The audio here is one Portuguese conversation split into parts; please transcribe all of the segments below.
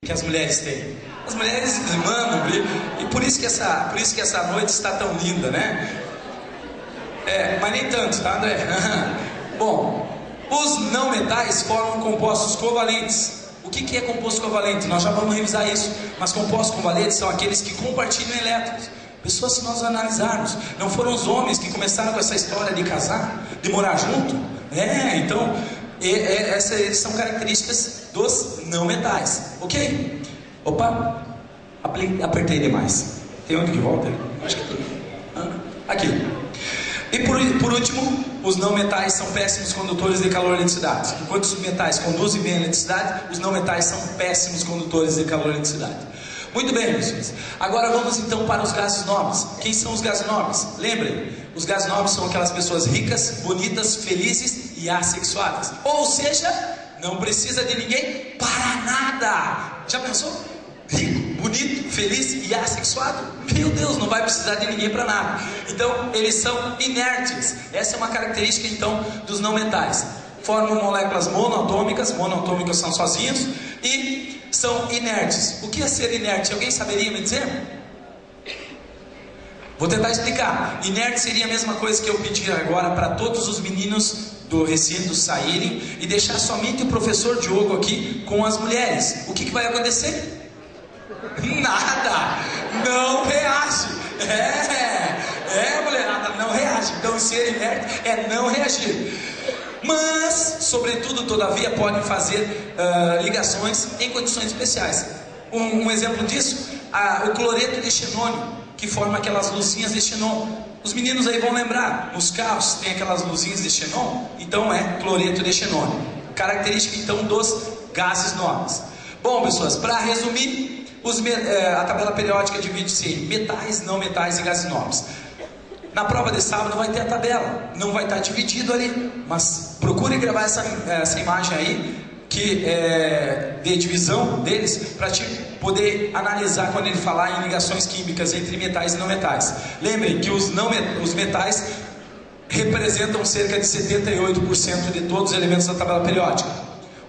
que as mulheres têm. As mulheres mandam brilho, e por isso que essa noite está tão linda, né? Mas nem tanto, tá, André? Bom, os não metais formam compostos covalentes. O que é composto covalente? Nós já vamos revisar isso. Mas compostos covalentes são aqueles que compartilham elétrons. Pessoas, se nós analisarmos, não foram os homens que começaram com essa história de casar, de morar junto? Então, essas são características dos não metais. Ok? Opa, apertei demais. Tem onde que volta? Acho que tem. Aqui. E por último, os não metais são péssimos condutores de calor e eletricidade. Enquanto os metais conduzem bem a eletricidade, os não metais são péssimos condutores de calor e eletricidade. Muito bem, pessoas. Agora vamos então para os gases nobres. Quem são os gases nobres? Lembrem, os gases nobres são aquelas pessoas ricas, bonitas, felizes e assexuadas. Ou seja, não precisa de ninguém para nada. Já pensou? Rico, bonito, feliz e assexuado? Meu Deus, não vai precisar de ninguém para nada. Então, eles são inertes. Essa é uma característica então dos não metais. Formam moléculas monoatômicas são sozinhos, e são inertes. O que é ser inerte? Alguém saberia me dizer? Vou tentar explicar. Inerte seria a mesma coisa que eu pedir agora para todos os meninos do recinto saírem e deixar somente o professor Diogo aqui com as mulheres. O que vai acontecer? Nada! Não reage! Mulherada, não reage. Então ser inerte é não reagir. Mas, sobretudo, todavia, podem fazer ligações em condições especiais. Um exemplo disso, o cloreto de xenônio, que forma aquelas luzinhas de xenon. Os meninos aí vão lembrar, nos carros tem aquelas luzinhas de xenon, então é cloreto de xenônio. Característica então dos gases nobres. Bom, pessoas, para resumir, a tabela periódica divide-se em metais, não metais e gases nobres. Na prova de sábado vai ter a tabela, não vai estar dividido ali, mas procure gravar essa imagem aí, que é de divisão deles, para te poder analisar quando ele falar em ligações químicas entre metais e não metais. Lembrem que os metais representam cerca de 78% de todos os elementos da tabela periódica.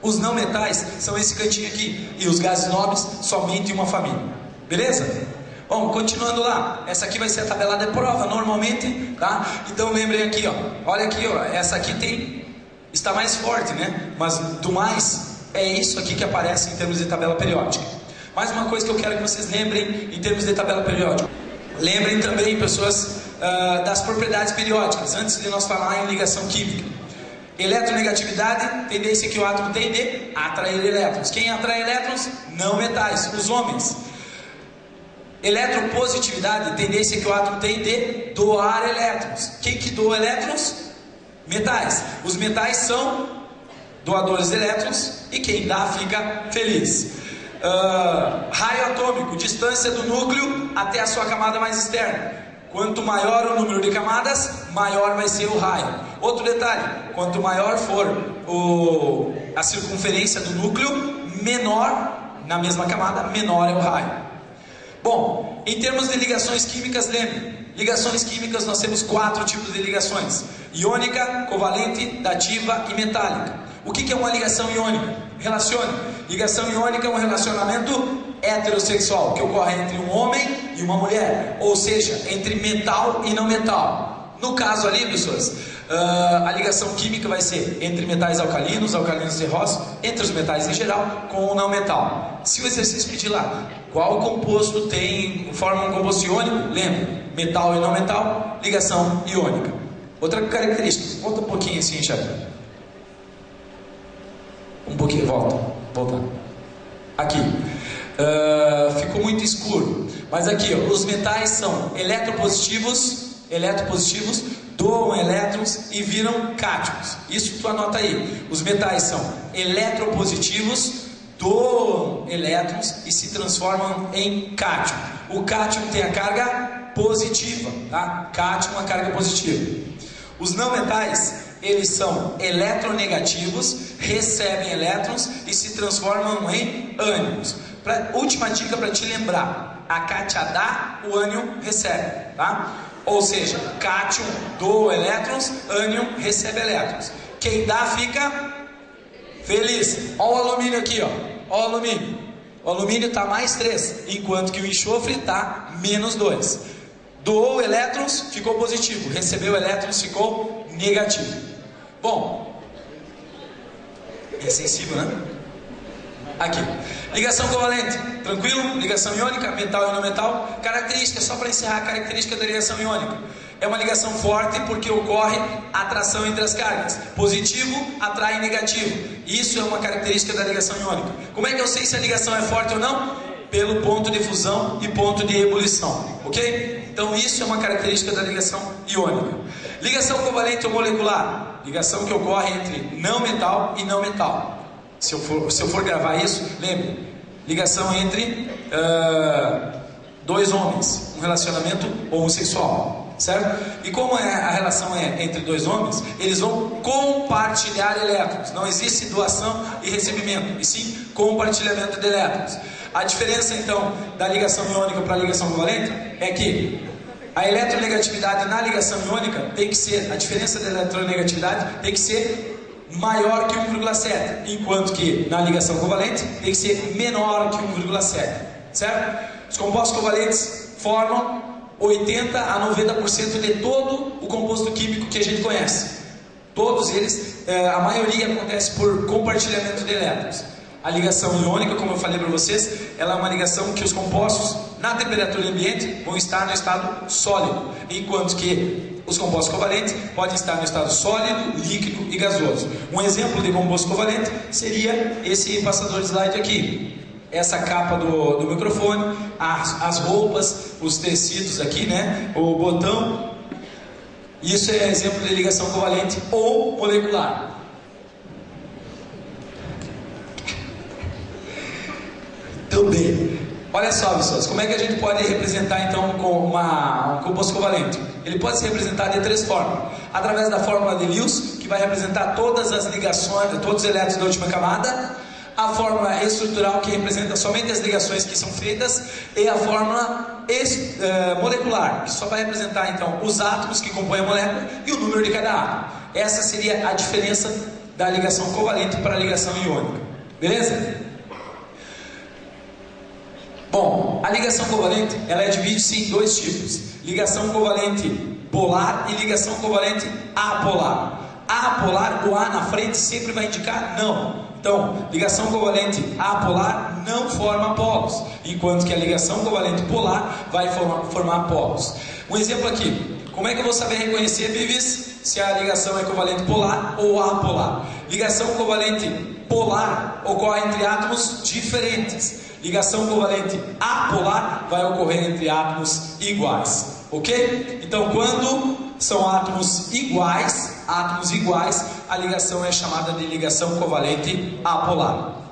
Os não metais são esse cantinho aqui, e os gases nobres somente uma família. Beleza? Bom, continuando lá, essa aqui vai ser a tabela de prova, normalmente, tá? Então lembrem aqui, ó, olha aqui, ó, essa aqui está mais forte, né? Mas do mais, é isso aqui que aparece em termos de tabela periódica. Mais uma coisa que eu quero que vocês lembrem em termos de tabela periódica. Lembrem também, pessoas, das propriedades periódicas, antes de nós falar em ligação química. Eletronegatividade, tendência que o átomo tem de atrair elétrons. Quem atrai elétrons? Não metais, os homens. Eletropositividade, tendência que o átomo tem de doar elétrons. Quem que doa elétrons? Metais. Os metais são doadores de elétrons e quem dá fica feliz. Raio atômico, distância do núcleo até a sua camada mais externa. Quanto maior o número de camadas, maior vai ser o raio. Outro detalhe, quanto maior for a circunferência do núcleo, menor, na mesma camada, menor é o raio. Bom, em termos de ligações químicas, lembre, ligações químicas nós temos 4 tipos de ligações: iônica, covalente, dativa e metálica. O que é uma ligação iônica? Relacione. Ligação iônica é um relacionamento heterossexual que ocorre entre um homem e uma mulher, ou seja, entre metal e não metal. No caso ali, pessoas, a ligação química vai ser entre metais alcalinos terrosos, entre os metais em geral, com o não metal. Se o exercício pedir lá, qual composto forma um composto iônico? Lembra, metal e não metal, ligação iônica. Outra característica, volta um pouquinho assim, Xavier. Um pouquinho, volta. Aqui. Ficou muito escuro. Mas aqui, ó, os metais são eletropositivos, doam elétrons e viram cátions. Isso tu anota aí. Os metais são eletropositivos, doam elétrons e se transformam em cátion. O cátion tem a carga positiva, tá? Cátion, uma carga positiva. Os não metais, eles são eletronegativos, recebem elétrons e se transformam em ânions. Última dica para te lembrar: a cátion dá, o ânion recebe, tá? Ou seja, cátion doa elétrons, ânion recebe elétrons. Quem dá fica feliz. Olha o alumínio aqui, ó. Olha o alumínio. O alumínio está mais 3, enquanto que o enxofre está menos 2. Doou elétrons, ficou positivo. Recebeu elétrons, ficou negativo. Bom, é sensível, né? Aqui, ligação covalente, tranquilo? Ligação iônica, metal e não metal. Característica, só para encerrar a característica da ligação iônica. É uma ligação forte porque ocorre atração entre as cargas. Positivo atrai negativo. Isso é uma característica da ligação iônica. Como é que eu sei se a ligação é forte ou não? Pelo ponto de fusão e ponto de ebulição, ok? Então isso é uma característica da ligação iônica. Ligação covalente ou molecular, ligação que ocorre entre não metal e não metal. Se eu for gravar isso, lembre, ligação entre dois homens, um relacionamento homossexual, certo? E como a relação é entre dois homens, eles vão compartilhar elétrons. Não existe doação e recebimento, e sim compartilhamento de elétrons. A diferença então da ligação iônica para a ligação covalente é que a eletronegatividade na ligação iônica tem que ser, a diferença da eletronegatividade tem que ser maior que 1,7, enquanto que na ligação covalente tem que ser menor que 1,7, certo? Os compostos covalentes formam 80 a 90% de todo o composto químico que a gente conhece. Todos eles, a maioria acontece por compartilhamento de elétrons. A ligação iônica, como eu falei para vocês, ela é uma ligação que os compostos na temperatura ambiente vão estar no estado sólido, enquanto que os compostos covalentes podem estar no estado sólido, líquido e gasoso. Um exemplo de composto covalente seria esse passador de slide aqui. Essa capa do microfone, as roupas, os tecidos aqui, né? O botão. Isso é exemplo de ligação covalente ou molecular. Então, bem, olha só, pessoas, como é que a gente pode representar então com um composto covalente? Ele pode ser representado de 3 formas. Através da fórmula de Lewis, que vai representar todas as ligações, todos os elétrons da última camada. A fórmula estrutural, que representa somente as ligações que são feitas. E a fórmula molecular, que só vai representar então os átomos que compõem a molécula e o número de cada átomo. Essa seria a diferença da ligação covalente para a ligação iônica. Beleza? Bom, a ligação covalente, ela divide-se em 2 tipos. Ligação covalente polar e ligação covalente apolar. Apolar, o A na frente sempre vai indicar não. Então, ligação covalente apolar não forma polos, enquanto que a ligação covalente polar vai formar polos. Um exemplo aqui. Como é que eu vou saber reconhecer, Vivis, se a ligação é covalente polar ou apolar? Ligação covalente polar ocorre entre átomos diferentes. Ligação covalente apolar vai ocorrer entre átomos iguais, ok? Então, quando são átomos iguais, a ligação é chamada de ligação covalente apolar.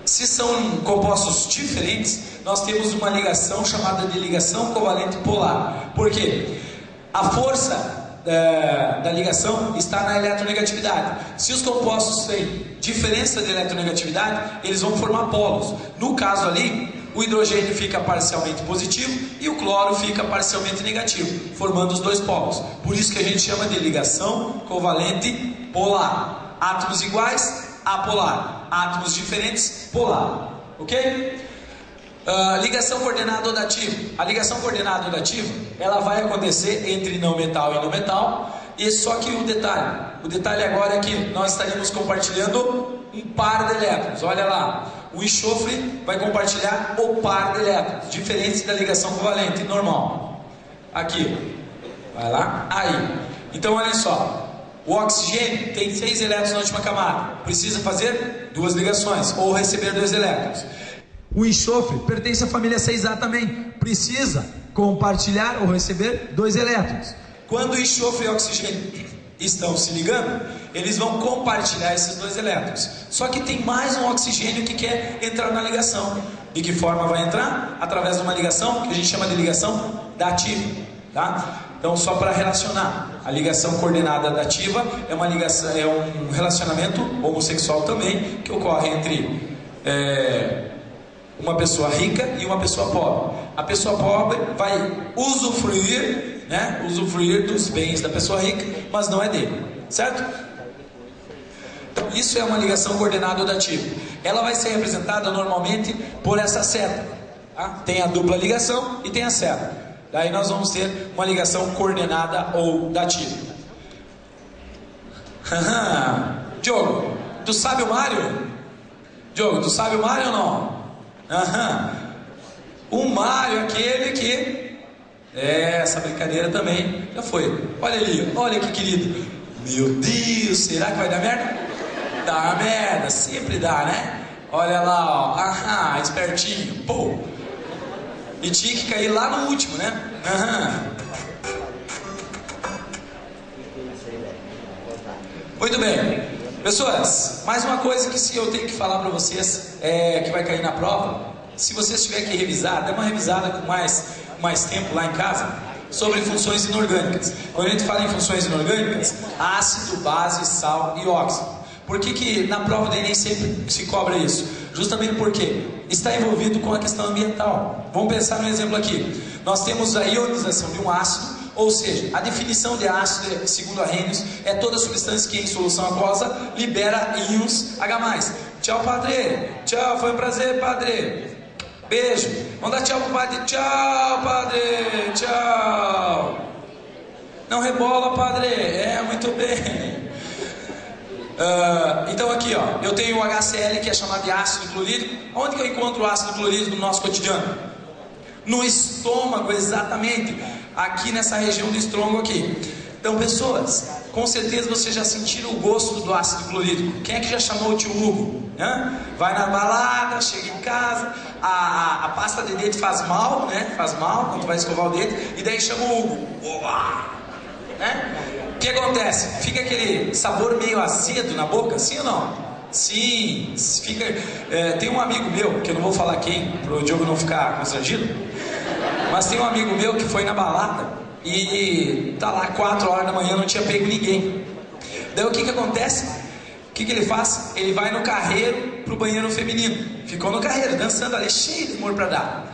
Se são compostos diferentes, nós temos uma ligação chamada de ligação covalente polar. Por quê? A força da ligação está na eletronegatividade. Se os compostos têm diferença de eletronegatividade, eles vão formar polos. No caso ali, o hidrogênio fica parcialmente positivo e o cloro fica parcialmente negativo, formando os 2 polos. Por isso que a gente chama de ligação covalente polar. Átomos iguais, apolar. Átomos diferentes, polar. Ok? Ligação coordenada odativa. A ligação coordenada odativa, ela vai acontecer entre não metal e não metal. E só que o detalhe agora é que nós estaremos compartilhando um par de elétrons. Olha lá, o enxofre vai compartilhar o par de elétrons, diferente da ligação covalente normal. Aqui, vai lá, aí. Então olha só, o oxigênio tem 6 elétrons na última camada. Precisa fazer 2 ligações ou receber 2 elétrons. O enxofre pertence à família 6A também. Precisa compartilhar ou receber 2 elétrons. Quando o enxofre e o oxigênio estão se ligando, eles vão compartilhar esses 2 elétrons. Só que tem mais um oxigênio que quer entrar na ligação. De que forma vai entrar? Através de uma ligação que a gente chama de ligação dativa. Tá? Então, só para relacionar, a ligação coordenada dativa é uma ligação, é um relacionamento homossexual também, que ocorre entre uma pessoa rica e uma pessoa pobre. A pessoa pobre vai usufruir dos bens da pessoa rica, mas não é dele, certo? Então isso é uma ligação coordenada ou dativa. Ela vai ser representada normalmente por essa seta. Tá? Tem a dupla ligação e tem a seta. Daí nós vamos ter uma ligação coordenada ou dativa. Diogo, tu sabe o Mário? Diogo, tu sabe o Mário ou não? O Mário, aquele que... essa brincadeira também já foi. Olha ali, olha que querido. Meu Deus, será que vai dar merda? Dá merda, sempre dá, né? Olha lá, ó. Espertinho. Pô. E tinha que cair lá no último, né? Muito bem. Pessoas, mais uma coisa que eu tenho que falar para vocês, que vai cair na prova. Se vocês tiverem que revisar, dê uma revisada com mais tempo lá em casa, sobre funções inorgânicas. Quando a gente fala em funções inorgânicas, ácido, base, sal e óxido. Por que na prova do Enem sempre se cobra isso? Justamente porque está envolvido com a questão ambiental. Vamos pensar no exemplo aqui. Nós temos a ionização de um ácido, ou seja, a definição de ácido, segundo Arrhenius, é toda substância que em solução aquosa libera íons H+. Tchau, padre. Tchau, foi um prazer, padre. Beijo. Vamos dar tchau pro padre. Tchau, padre. Tchau. Não rebola, padre. Muito bem. Então aqui, ó, eu tenho o HCl, que é chamado de ácido clorídrico. Onde que eu encontro o ácido clorídrico no nosso cotidiano? No estômago, exatamente. Aqui nessa região do estômago aqui. Então, pessoas, com certeza vocês já sentiram o gosto do ácido clorídrico. Quem é que já chamou o tio Hugo? Vai na balada, chega em casa, a pasta de dente faz mal, né? Faz mal quando vai escovar o dente, e daí chama o Hugo. Né? O que acontece? Fica aquele sabor meio azedo na boca, sim ou não? Sim, fica. Tem um amigo meu, que eu não vou falar quem, para o Diogo não ficar constrangido, mas tem um amigo meu que foi na balada e tá lá 4 horas da manhã, não tinha pego ninguém. Daí o que acontece? O que ele faz? Ele vai no carreiro pro banheiro feminino. Ficou no carreiro, dançando ali, cheio de amor pra dar.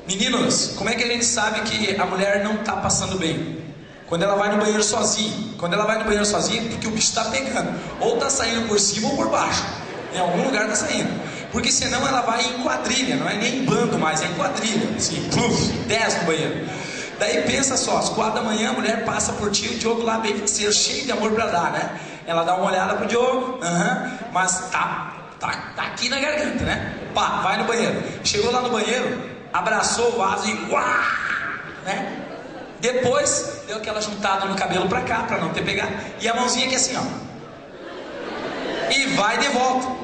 Meninos, como é que a gente sabe que a mulher não tá passando bem? Quando ela vai no banheiro sozinha. Quando ela vai no banheiro sozinha, porque o bicho tá pegando. Ou tá saindo por cima ou por baixo. Em algum lugar tá saindo. Porque senão ela vai em quadrilha, não é nem em bando mais, é em quadrilha. Assim, pluf, 10 no banheiro. Daí pensa só, às 4 da manhã a mulher passa por ti, o Diogo lá bem faceiro, cheio de amor pra dar, né? Ela dá uma olhada pro Diogo, mas tá aqui na garganta, né? Pá, vai no banheiro. Chegou lá no banheiro, abraçou o vaso e uá, né? Depois deu aquela juntada no cabelo pra cá, pra não ter pegado, e a mãozinha aqui assim, ó. E vai de volta.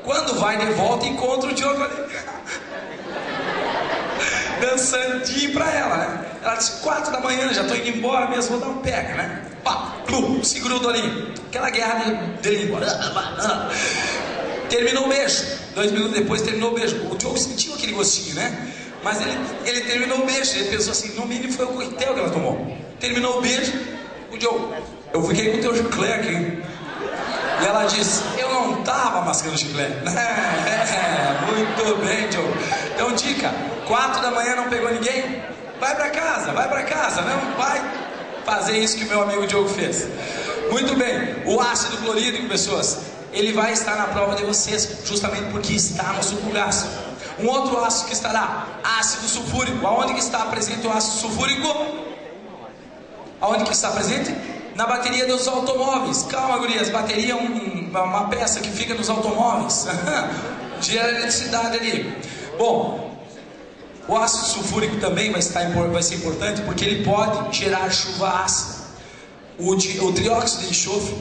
Quando vai de volta, encontra o Diogo ali, dançandinho pra ela, né? Ela disse, 4 da manhã, já tô indo embora mesmo, vou dar um pega, né? Pá, plum, se gruda ali. Aquela guerra de língua. Terminou o beijo. 2 minutos depois terminou o beijo. O Diogo sentiu aquele gostinho, né? Mas ele terminou o beijo. Ele pensou assim, no mínimo foi o coquetel que ela tomou. Terminou o beijo, o Diogo, eu fiquei com o teu chiclete aqui. E ela disse, eu não tava mascando chiclete. Muito bem, Diogo. Então, dica, 4 da manhã não pegou ninguém? Vai pra casa, não vai fazer isso que o meu amigo Diogo fez. Muito bem, o ácido clorídrico, pessoas, ele vai estar na prova de vocês, justamente porque está no suco gástrico. Um outro ácido que estará, ácido sulfúrico. Aonde que está presente o ácido sulfúrico? Aonde que está presente? Na bateria dos automóveis. Calma, gurias, bateria é uma peça que fica nos automóveis. Gera eletricidade ali. Bom, o ácido sulfúrico também vai ser importante porque ele pode gerar chuva ácida. O trióxido de enxofre,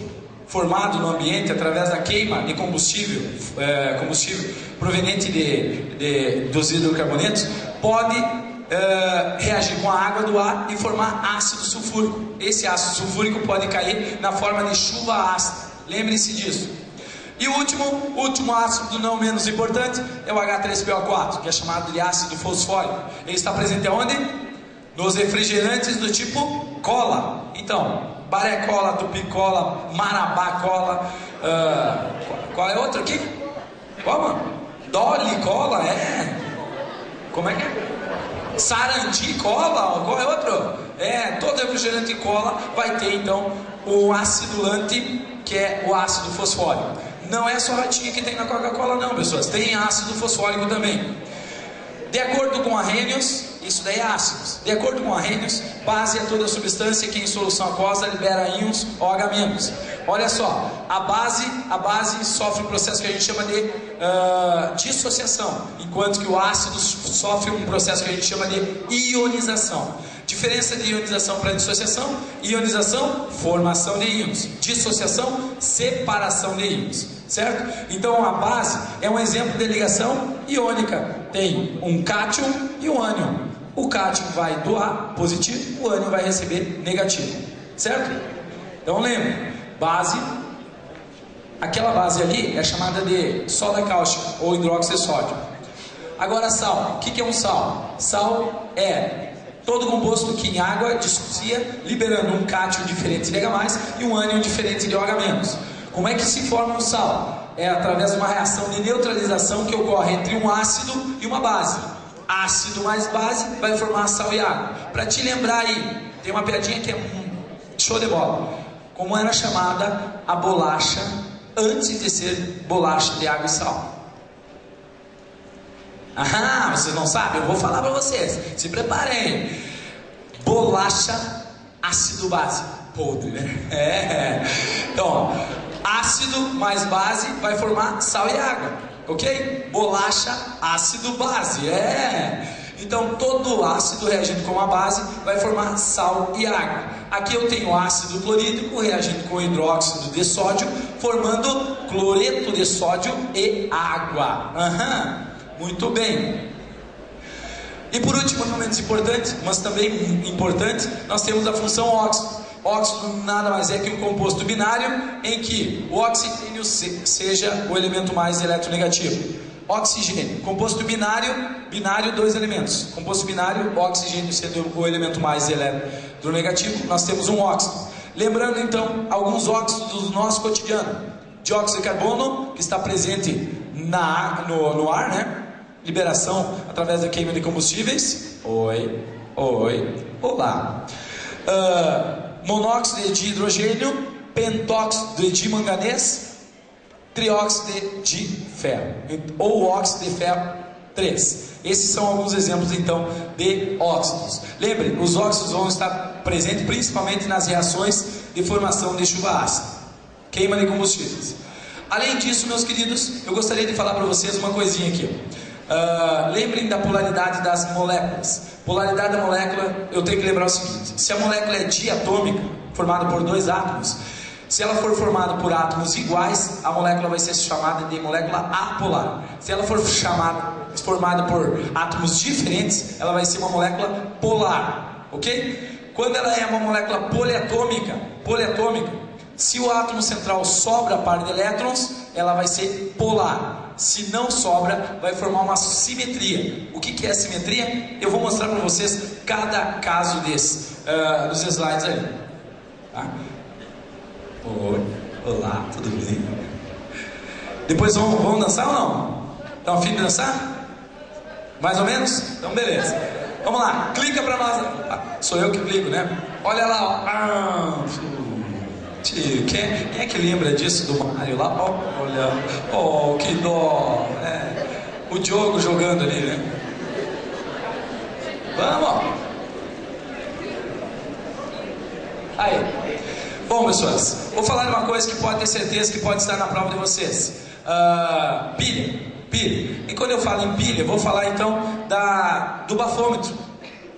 formado no ambiente através da queima de combustível proveniente dos hidrocarbonetos, pode reagir com a água do ar e formar ácido sulfúrico. Esse ácido sulfúrico pode cair na forma de chuva ácida. Lembre-se disso. E o último ácido não menos importante é o H3PO4, que é chamado de ácido fosfórico. Ele está presente aonde? Nos refrigerantes do tipo cola. Então, Baré Cola, Tupi Cola, Marabá Cola, qual é outro aqui? Como? Dolly Cola, Como é que é? Sarandi Cola, qual é outro? Todo refrigerante cola vai ter então o acidulante que é o ácido fosfórico. Não é só ratinho que tem na Coca-Cola não, pessoas, tem ácido fosfórico também. De acordo com Arrhenius, isso daí é ácidos. De acordo com Arrhenius, base é toda substância que em solução aquosa libera íons OH-. Olha só, a base sofre um processo que a gente chama de dissociação, enquanto que o ácido sofre um processo que a gente chama de ionização. Diferença de ionização para dissociação: ionização, formação de íons; dissociação, separação de íons, certo? Então a base é um exemplo de ligação iônica. Tem um cátion e um ânion. O cátion vai doar positivo, o ânion vai receber negativo, certo? Então lembra, base, aquela base ali é chamada de soda cáustica ou hidróxido de sódio. Agora sal, o que é um sal? Sal é todo composto que em água dissocia, liberando um cátion diferente de H+, e um ânion diferente de OH-. Como é que se forma um sal? É através de uma reação de neutralização que ocorre entre um ácido e uma base. Ácido mais base vai formar sal e água. Para te lembrar aí, tem uma piadinha que é show de bola. Como era chamada a bolacha antes de ser bolacha de água e sal? Ah, vocês não sabem? Eu vou falar para vocês. Se preparem. Bolacha ácido base. Podre, né? Então, ácido mais base vai formar sal e água. Ok? Bolacha ácido base. Então, todo ácido reagindo com a base vai formar sal e água. Aqui eu tenho ácido clorídrico reagindo com hidróxido de sódio, formando cloreto de sódio e água. Muito bem. E por último, não menos importante, mas também importante, nós temos a função óxido. Óxido nada mais é que um composto binário em que o oxigênio seja o elemento mais eletronegativo. Oxigênio, composto binário, dois elementos. Composto binário, oxigênio sendo o elemento mais eletronegativo, nós temos um óxido. Lembrando então, alguns óxidos do nosso cotidiano. Dióxido de carbono, que está presente no ar, né? Liberação através da queima de combustíveis. Olá. Monóxido de hidrogênio, pentóxido de manganês, trióxido de ferro, ou óxido de ferro 3. Esses são alguns exemplos então de óxidos. Lembre, os óxidos vão estar presentes principalmente nas reações de formação de chuva ácida, queima de combustíveis. Além disso, meus queridos, eu gostaria de falar para vocês uma coisinha aqui. Lembrem da polaridade das moléculas. Polaridade da molécula, eu tenho que lembrar o seguinte: se a molécula é diatômica, formada por dois átomos, se ela for formada por átomos iguais, a molécula vai ser chamada de molécula apolar. Se ela for formada por átomos diferentes, ela vai ser uma molécula polar, ok? Quando ela é uma molécula poliatômica, se o átomo central sobra a par de elétrons, ela vai ser polar. Se não sobra, vai formar uma simetria. O que é simetria? Eu vou mostrar para vocês cada caso desse, nos slides ali. Tá? Oi, olá, tudo bem? Depois vamos dançar ou não? Estão a fim de dançar? Mais ou menos? Então beleza. Vamos lá, clica para nós. Sou eu que clico, né? Olha lá, ó. Quem é que lembra disso do Mario lá? Olha, que dó. O Diogo jogando ali, né? Vamos. Aí. Bom, pessoas, vou falar de uma coisa que pode ter certeza que pode estar na prova de vocês. Pilha. E quando eu falo em pilha, vou falar então do bafômetro.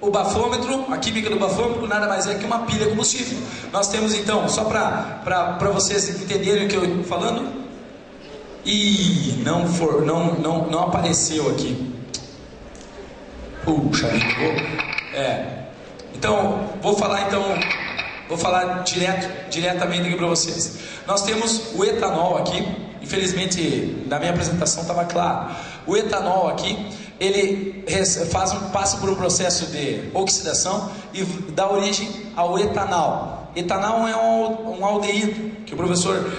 O bafômetro, a química do bafômetro nada mais é que uma pilha combustível. Nós temos então, só para vocês entenderem o que eu estou falando. Não apareceu aqui. Puxa, Então, vou falar diretamente aqui para vocês. Nós temos o etanol aqui. Infelizmente, na minha apresentação estava claro. O etanol aqui, ele passa por um processo de oxidação e dá origem ao etanol. Etanol é um aldeído, que o professor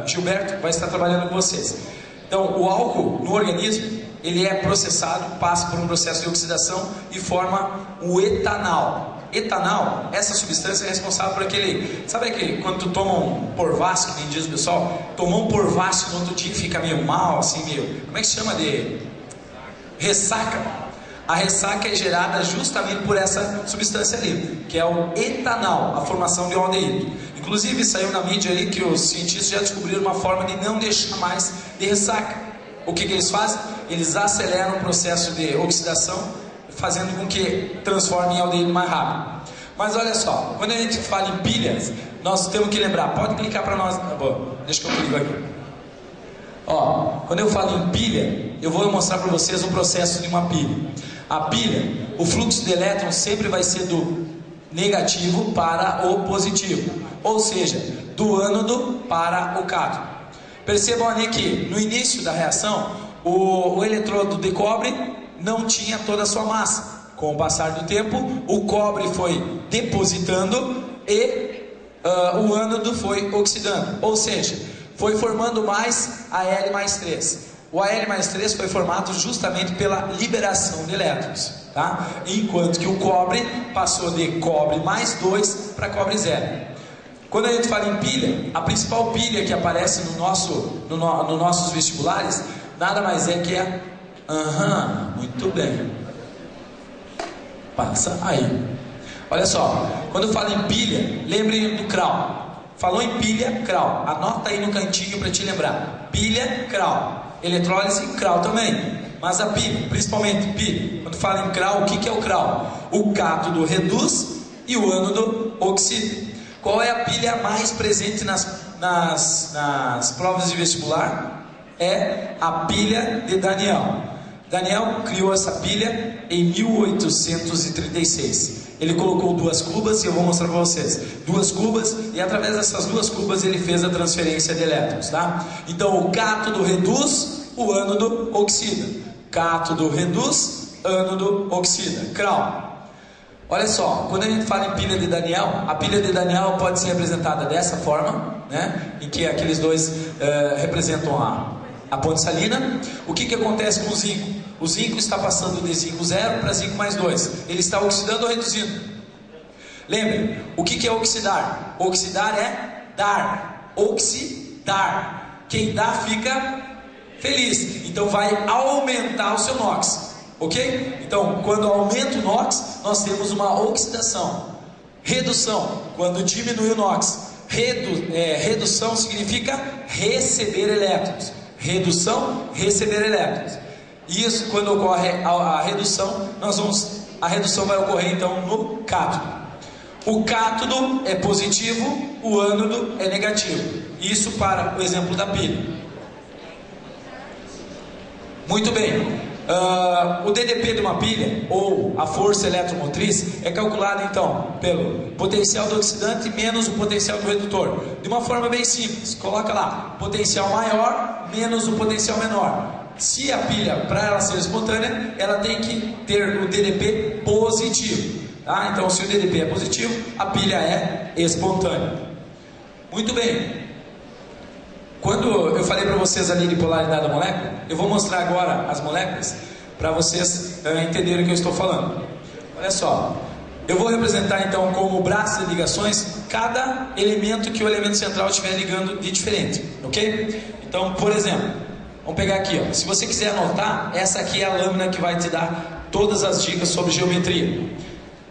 Gilberto vai estar trabalhando com vocês. Então, o álcool no organismo, ele é processado, passa por um processo de oxidação e forma o etanol. Etanal, essa substância é responsável por aquele... Sabe aquele, quando tu toma um porvaço, que nem diz o pessoal, tomou um porvaço no outro dia e fica meio mal, assim, meio... Como é que se chama de... Ressaca. A ressaca é gerada justamente por essa substância ali, que é o etanal, a formação de um aldeído. Inclusive saiu na mídia aí que os cientistas já descobriram uma forma de não deixar mais de ressaca. O que eles fazem? Eles aceleram o processo de oxidação, fazendo com que transforme em aldeído mais rápido. Mas olha só, quando a gente fala em pilhas, nós temos que lembrar, pode clicar para nós, tá bom, deixa que eu clico aqui. Ó, quando eu falo em pilha, eu vou mostrar para vocês o processo de uma pilha. A pilha, o fluxo de elétrons sempre vai ser do negativo para o positivo, ou seja, do ânodo para o cátodo. Percebam ali que no início da reação, o eletrodo de cobre não tinha toda a sua massa. Com o passar do tempo, o cobre foi depositando e o ânodo foi oxidando, ou seja, foi formando mais Al+3. O Al+3 foi formado justamente pela liberação de elétrons, tá? Enquanto que o cobre passou de cobre mais 2 para cobre 0. Quando a gente fala em pilha, a principal pilha que aparece nos nossos vestibulares, nada mais é que a... muito bem. Passa aí. Olha só, quando eu falo em pilha, lembrem do CRAL. Falou em pilha, CRAL. Anota aí no cantinho para te lembrar. Pilha, CRAL. Eletrólise, CRAL também. Mas a pilha, principalmente pilha. Quando fala em CRAL, o que é o CRAL? O cátodo reduz e o ânodo oxida. Qual é a pilha mais presente nas provas de vestibular? É a pilha de Daniel. Daniel criou essa pilha em 1836. Ele colocou 2 cubas e eu vou mostrar para vocês. 2 cubas e através dessas 2 cubas ele fez a transferência de elétrons, tá? Então o cátodo reduz, o ânodo oxida. Cátodo reduz, ânodo oxida. CRAL. Olha só, quando a gente fala em pilha de Daniel, a pilha de Daniel pode ser representada dessa forma, né? Em que aqueles dois representam a ponte salina. O que acontece com o zinco? O zinco está passando de zinco 0 para zinco mais 2. Ele está oxidando ou reduzindo? Lembre, o que é oxidar? Oxidar é dar. Oxidar. Quem dá fica feliz. Então vai aumentar o seu NOx. Ok? Então, quando aumenta o NOx, nós temos uma oxidação. Redução, quando diminui o NOx. Redução significa receber elétrons. Redução, receber elétrons. Isso, quando ocorre a redução, a redução vai ocorrer então no cátodo. O cátodo é positivo, o ânodo é negativo. Isso para o exemplo da pilha. Muito bem. O DDP de uma pilha, ou a força eletromotriz, é calculado então pelo potencial do oxidante menos o potencial do redutor. De uma forma bem simples, coloca lá, potencial maior menos o potencial menor. Se a pilha, para ela ser espontânea, ela tem que ter o DDP positivo, tá? Então se o DDP é positivo, a pilha é espontânea. Muito bem. Quando eu falei para vocês ali de polaridade da molécula, eu vou mostrar agora as moléculas para vocês entenderem o que eu estou falando. Olha só, eu vou representar então como braço de ligações cada elemento que o elemento central estiver ligando de diferente, ok? Então, por exemplo, vamos pegar aqui, ó. Se você quiser anotar, essa aqui é a lâmina que vai te dar todas as dicas sobre geometria.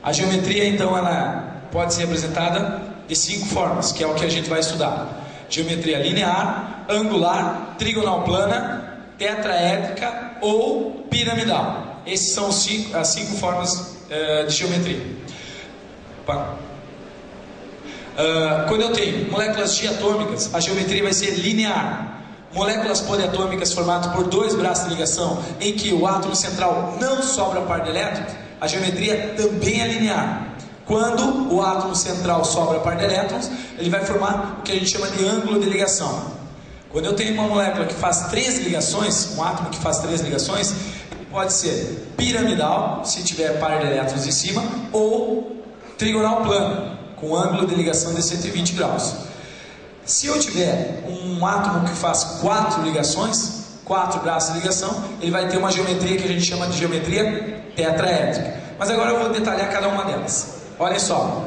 A geometria então ela pode ser representada de 5 formas, que é o que a gente vai estudar. Geometria linear, angular, trigonal plana, tetraédrica ou piramidal. Essas são as 5 formas de geometria. Quando eu tenho moléculas diatômicas, a geometria vai ser linear. Moléculas poliatômicas formadas por 2 braços de ligação, em que o átomo central não sobra par de elétrons, a geometria também é linear. Quando o átomo central sobra par de elétrons, ele vai formar o que a gente chama de ângulo de ligação. Quando eu tenho uma molécula que faz 3 ligações, um átomo que faz 3 ligações, pode ser piramidal, se tiver par de elétrons em cima, ou trigonal plano, com ângulo de ligação de 120 graus. Se eu tiver um átomo que faz 4 ligações, 4 braços de ligação, ele vai ter uma geometria que a gente chama de geometria tetraédrica. Mas agora eu vou detalhar cada uma delas. Olhem só.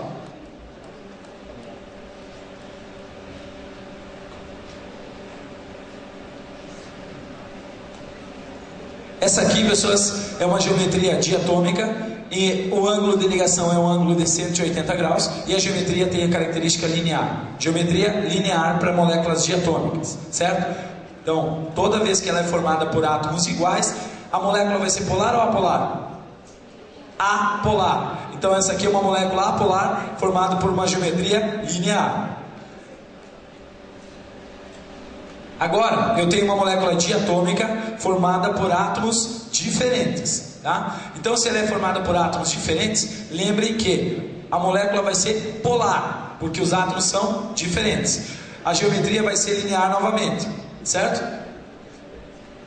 Essa aqui, pessoas, é uma geometria diatômica e o ângulo de ligação é um ângulo de 180 graus e a geometria tem a característica linear. Geometria linear para moléculas diatômicas, certo? Então, toda vez que ela é formada por átomos iguais, a molécula vai ser polar ou apolar? Apolar. Então, essa aqui é uma molécula apolar formada por uma geometria linear. Agora, eu tenho uma molécula diatômica formada por átomos diferentes, tá? Então, se ela é formada por átomos diferentes, lembrem que a molécula vai ser polar, porque os átomos são diferentes. A geometria vai ser linear novamente, certo?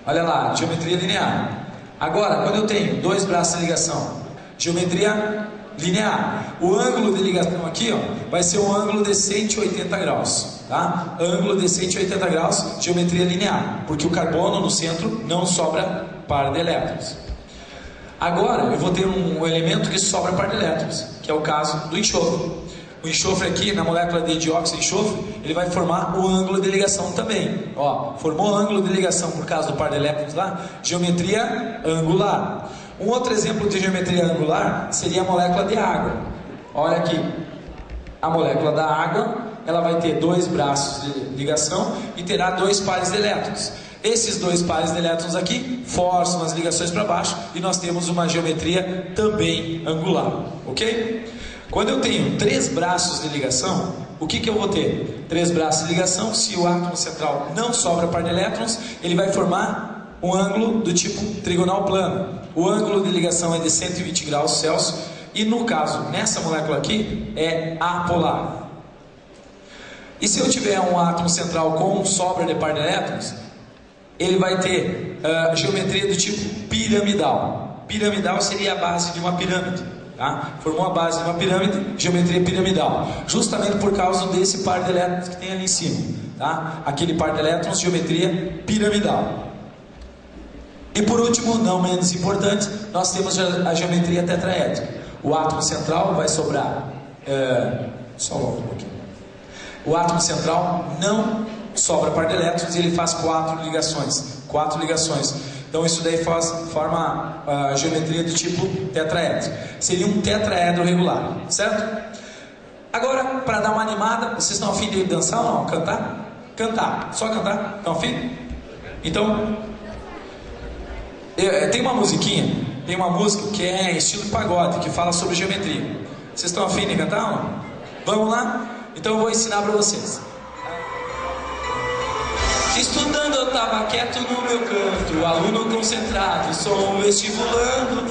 Olha lá, geometria linear. Agora, quando eu tenho dois braços de ligação, geometria linear. O ângulo de ligação aqui, ó, vai ser um ângulo de 180 graus, tá? Ângulo de 180 graus, geometria linear, porque o carbono no centro não sobra par de elétrons. Agora, eu vou ter um elemento que sobra par de elétrons, que é o caso do enxofre. O enxofre aqui, na molécula de dióxido de enxofre, ele vai formar o ângulo de ligação também. Ó, formou o ângulo de ligação por causa do par de elétrons lá, geometria angular. Um outro exemplo de geometria angular seria a molécula de água. Olha aqui, a molécula da água, ela vai ter dois braços de ligação e terá dois pares de elétrons. Esses dois pares de elétrons aqui forçam as ligações para baixo e nós temos uma geometria também angular, ok? Quando eu tenho três braços de ligação, o que eu vou ter? Três braços de ligação, se o átomo central não sobra par de elétrons, ele vai formar um ângulo do tipo trigonal plano. O ângulo de ligação é de 120 graus Celsius e no caso, nessa molécula aqui, é apolar. E se eu tiver um átomo central com sobra de par de elétrons, ele vai ter geometria do tipo piramidal. Piramidal seria a base de uma pirâmide, tá? Formou a base de uma pirâmide, geometria piramidal, justamente por causa desse par de elétrons que tem ali em cima, tá? Aquele par de elétrons, geometria piramidal. E por último, não menos importante, nós temos a geometria tetraédrica. O átomo central vai sobrar, só volta um pouquinho. O átomo central não sobra par de elétrons e ele faz quatro ligações. Então isso daí forma a geometria do tipo tetraédrico. Seria um tetraedro regular, certo? Agora, para dar uma animada, vocês estão afim de dançar ou não? Cantar? Cantar, só cantar? Estão afim? Então, tem uma musiquinha, tem uma música que é estilo pagode, que fala sobre geometria. Vocês estão afim de cantar ou não? Vamos lá? Então eu vou ensinar para vocês. Estudando eu tava quieto no meu canto, aluno concentrado, som vestibulando.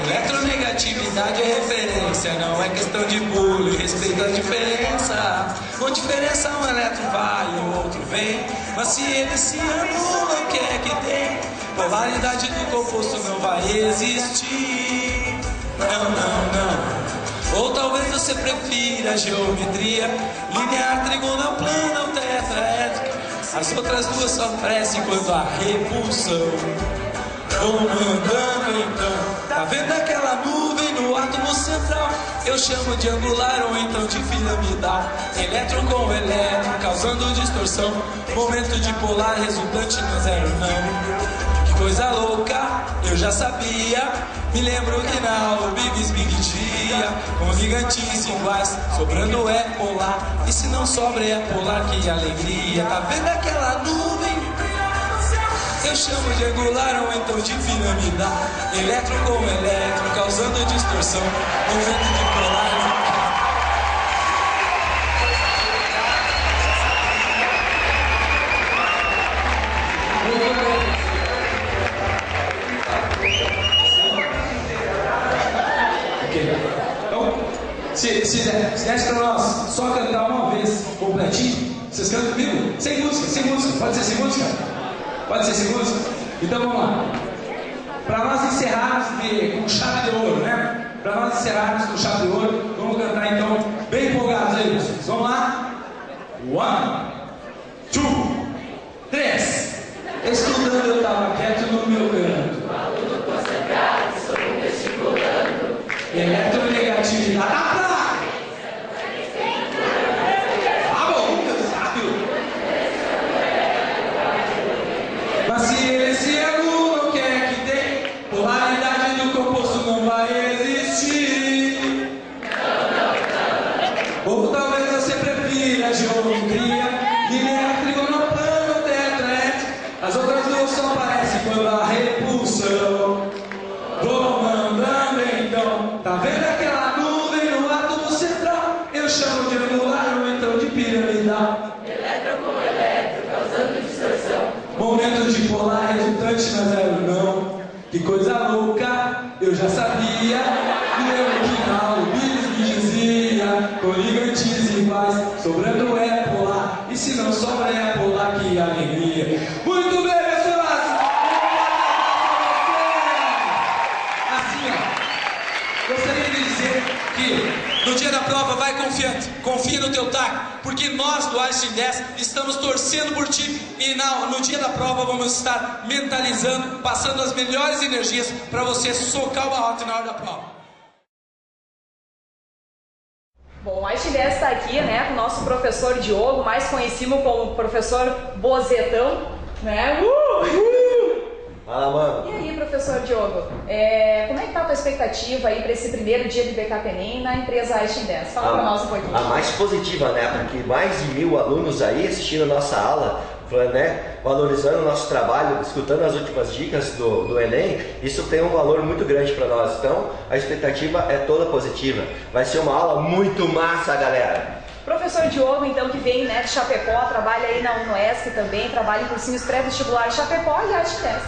Eletronegatividade é referência, não é questão de bullying, respeito a diferença. Com diferença um elétron vai e o outro vem, mas se ele se anula, o que é que tem? Polaridade do composto não vai existir. Não. Ou talvez você prefira a geometria linear, trigonal, plana ou tetraédrica. As outras duas só aparecem quando há repulsão. Comandando então, tá vendo aquela nuvem no átomo central? Eu chamo de angular ou então de piramidal. Elétron com elétron, causando distorção. Momento de polar resultante no zero não. Que coisa louca, eu já sabia. Me lembro que na aula o Big dia, com gigantes iguais, sobrando é polar. E se não sobra é polar, que alegria. Tá vendo aquela nuvem? Eu chamo de angular ou então de piramidal. Elétron com elétron, causando distorção. Momento de polar. Então, se desse pra nós só cantar uma vez completinho, vocês cantam comigo? Sem música, pode ser sem música? Pode ser sem música? Então vamos lá. Para nós encerrarmos com chave de ouro, né? Para nós encerrarmos com chave de ouro, vamos cantar então bem empolgados aí, vocês. Vamos lá? 1, 2, 3. Estudando eu tava quieto no meu canto. Aluno concentrado, sou vestibulando. Eletronegatividade. esse aluno quer que tem, polaridade do composto não vai existir. Ou talvez você prefira geometria, linear, trigonoplano, tetraético. As outras duas só parecem pela repulsão. Vou mandando então. Tá vendo aquela nuvem no átomo central? Eu chamo de angular ou então de piramidal. Elétron com elétron, causando distorção. Momento de polar resultante na zero não. Que coisa louca, eu já sabia. Me lembro que na aula o Billis me dizia: coligantes iguais, sobrando é polar. E se não sobra é polar, que alegria. Muito bem, pessoas! Assim, ó, gostaria de dizer que no dia da prova vai confiante, confia no teu taco, porque nós do Einstein 10 estamos torcendo por ti e no dia da prova vamos estar mentalizando, passando as melhores energias para você socar o barrote na hora da prova. Bom, o Einstein 10 está aqui, né, com o nosso professor Diogo, mais conhecido como professor Bozetão, né? Fala, mano. E aí, professor Diogo, como é que tá a tua expectativa aí para esse primeiro dia de BK Enem na empresa Einstein 10? Fala para nós um pouquinho. A mais positiva, né? Porque mais de 1000 alunos aí assistindo a nossa aula, né? Valorizando o nosso trabalho, escutando as últimas dicas do Enem, isso tem um valor muito grande para nós. Então, a expectativa é toda positiva. Vai ser uma aula muito massa, galera. Professor Diogo, então, que vem, né, de Chapecó, trabalha aí na UNOESC também, trabalha em cursinhos pré-vestibular em Chapecó e Einstein 10.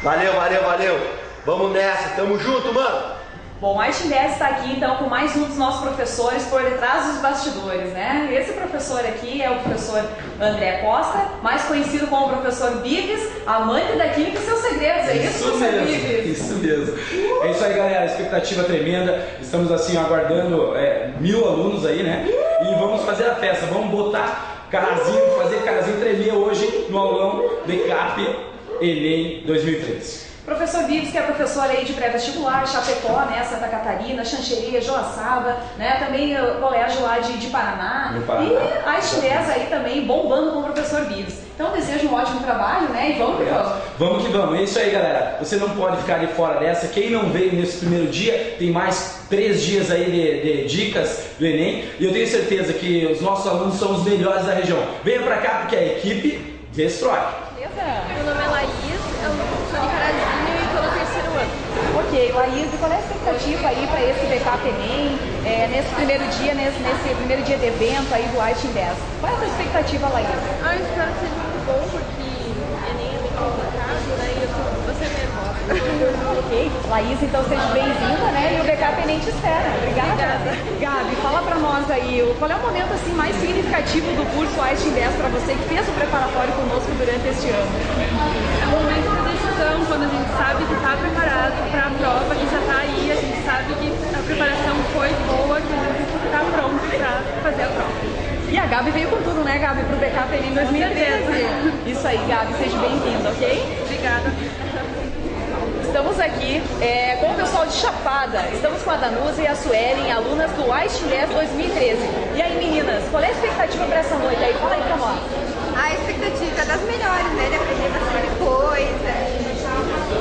Valeu, valeu, valeu. Vamos nessa, tamo junto, mano. Bom, a Einstein 10 está aqui então com mais um dos nossos professores por detrás dos bastidores, né? Esse professor aqui é o professor André Costa, mais conhecido como o professor Bives, amante da química e seus segredos, é isso, professor Bives? Isso mesmo. É isso aí, galera, expectativa tremenda. Estamos assim aguardando 1000 alunos aí, né? E vamos fazer a festa, vamos botar Carazinho, fazer Carazinho tremer hoje no aulão BK Enem 2013. Professor Vives, que é professor aí de pré-vestibular, Chapecó, né, Santa Catarina, Xanxerê, Joaçaba, né, também o colégio lá de Paraná. E a Einstein 10 aí também bombando com o professor Vives. Então desejo um ótimo trabalho, né, e vamos que vamos. Vamos que vamos, é isso aí, galera. Você não pode ficar de fora dessa. Quem não veio nesse primeiro dia, tem mais 3 dias aí de dicas do Enem. E eu tenho certeza que os nossos alunos são os melhores da região. Venha pra cá porque a equipe destrói. Meu nome é Laís, eu sou de Carazinho e estou no 3º ano. Ok, Laís, e qual é a expectativa aí para esse BK Enem, nesse primeiro dia de evento aí do Einstein 10? Qual é a tua expectativa, Laís? Eu espero que seja muito bom, porque Enem é bem complicado, né, e eu estou bastante nervosa. Ok, Laís, então seja bem-vinda, né, e o BK Enem te espera. Obrigada. Gabi, fala para nós aí, qual é o momento assim mais significativo do curso Einstein 10 para você que fez o preparatório conosco durante este ano? É o momento da decisão, quando a gente sabe que está preparado para a prova, que já está aí, a gente sabe que a preparação foi boa, que a gente está pronto para fazer a prova. E a Gabi veio com tudo, né, Gabi, pro BK Enem 2013. Isso aí, Gabi, seja bem-vinda, ok? Obrigada. Estamos aqui com o pessoal de Chapada. Estamos com a Danusa e a Suelen, alunas do Einstein 10 2013. E aí, meninas, qual é a expectativa para essa noite aí? Fala aí pra nós. A expectativa é das melhores, né? De aprender bastante coisa.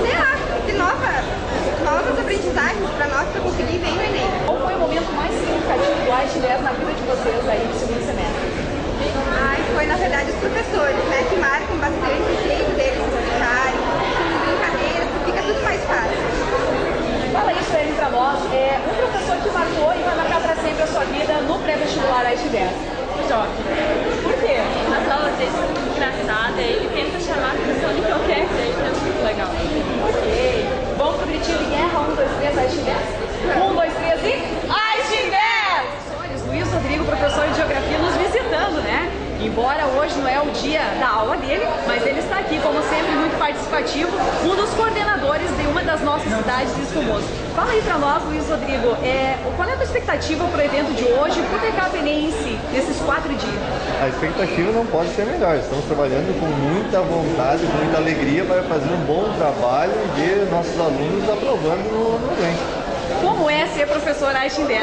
Sei lá, de novas aprendizagens para nós para conseguir bem no Enem. Qual foi o momento mais significativo do Einstein 10 na vida de vocês aí no segundo semestre? Foi, na verdade, os professores, né? Que marcam bastante o jeito deles se explicarem, com brincadeiras, que fica tudo mais fácil. Fala isso aí pra nós. Um professor que marcou e vai marcar pra sempre a sua vida no pré-vestibular Einstein 10. Choque. Por quê? As aulas dele são muito engraçadas, ele tenta chamar a atenção de qualquer jeito, é muito legal. Ok. Vamos pro gritinho de guerra, 1, 2, 3, Einstein 10? 1, 2, 3 e... Einstein 10! Luiz Rodrigo, professor de Geografia, nos visitando, né? Embora hoje não é o dia da aula dele, mas ele está aqui, como sempre, muito participativo, um dos coordenadores de uma das nossas cidades de Espumoso. Fala aí pra nós, Luiz Rodrigo, qual é a tua expectativa pro evento de hoje, pro BK Enem em si, nesses 4 dias? A expectativa não pode ser melhor. Estamos trabalhando com muita vontade, com muita alegria para fazer um bom trabalho e ver nossos alunos aprovando no Enem. Como é ser professor Einstein 10?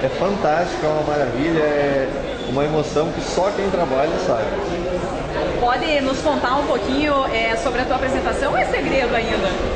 É fantástico, é uma maravilha, é uma emoção que só quem trabalha sabe. Pode nos contar um pouquinho sobre a tua apresentação ou é segredo ainda?